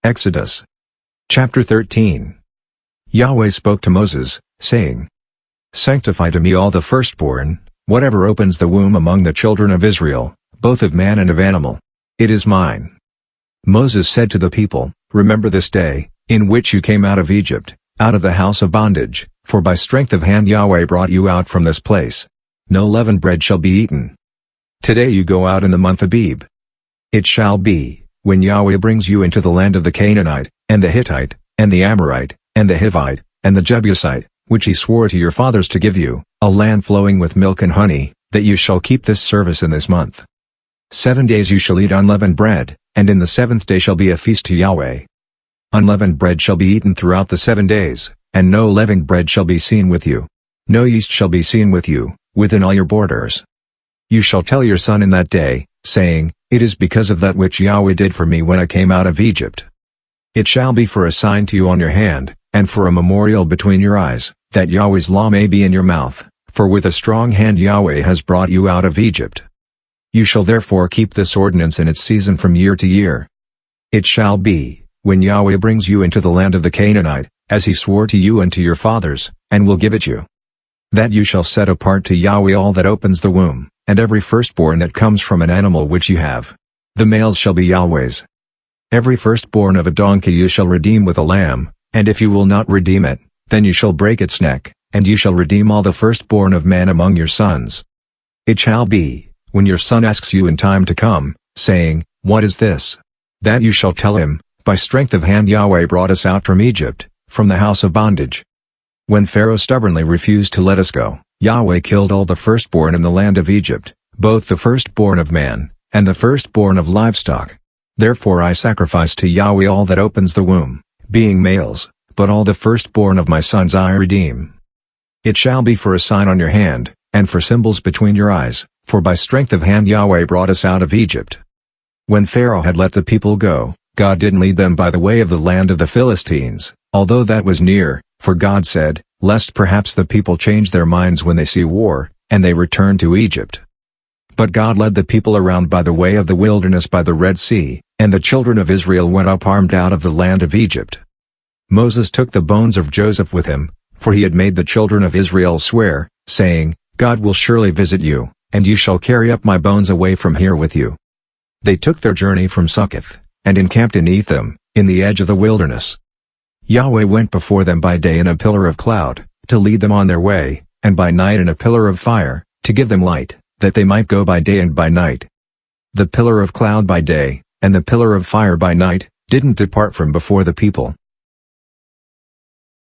Exodus chapter 13. Yahweh spoke to Moses, saying, Sanctify to me all the firstborn, whatever opens the womb among the children of Israel, both of man and of animal. It is mine. Moses said to the people, Remember this day, in which you came out of Egypt, out of the house of bondage, for by strength of hand Yahweh brought you out from this place. No leavened bread shall be eaten. Today you go out in the month Abib. It shall be, when Yahweh brings you into the land of the Canaanite, and the Hittite, and the Amorite, and the Hivite, and the Jebusite, which he swore to your fathers to give you, a land flowing with milk and honey, that you shall keep this service in this month. 7 days you shall eat unleavened bread, and in the seventh day shall be a feast to Yahweh. Unleavened bread shall be eaten throughout the 7 days, and no leavened bread shall be seen with you. No yeast shall be seen with you, within all your borders. You shall tell your son in that day, saying, It is because of that which Yahweh did for me when I came out of Egypt. It shall be for a sign to you on your hand, and for a memorial between your eyes, that Yahweh's law may be in your mouth, for with a strong hand Yahweh has brought you out of Egypt. You shall therefore keep this ordinance in its season from year to year. It shall be, when Yahweh brings you into the land of the Canaanite, as he swore to you and to your fathers, and will give it you, that you shall set apart to Yahweh all that opens the womb, and every firstborn that comes from an animal which you have. The males shall be Yahweh's. Every firstborn of a donkey you shall redeem with a lamb, and if you will not redeem it, then you shall break its neck, and you shall redeem all the firstborn of man among your sons. It shall be, when your son asks you in time to come, saying, What is this? That you shall tell him, By strength of hand Yahweh brought us out from Egypt, from the house of bondage. When Pharaoh stubbornly refused to let us go, Yahweh killed all the firstborn in the land of Egypt, both the firstborn of man, and the firstborn of livestock. Therefore I sacrifice to Yahweh all that opens the womb, being males, but all the firstborn of my sons I redeem. It shall be for a sign on your hand, and for symbols between your eyes, for by strength of hand Yahweh brought us out of Egypt. When Pharaoh had let the people go, God didn't lead them by the way of the land of the Philistines, although that was near, for God said, Lest perhaps the people change their minds when they see war, and they return to Egypt. But God led the people around by the way of the wilderness by the Red Sea, and the children of Israel went up armed out of the land of Egypt. Moses took the bones of Joseph with him, for he had made the children of Israel swear, saying, God will surely visit you, and you shall carry up my bones away from here with you. They took their journey from Succoth, and encamped in Etham, in the edge of the wilderness. Yahweh went before them by day in a pillar of cloud, to lead them on their way, and by night in a pillar of fire, to give them light, that they might go by day and by night. The pillar of cloud by day, and the pillar of fire by night, didn't depart from before the people,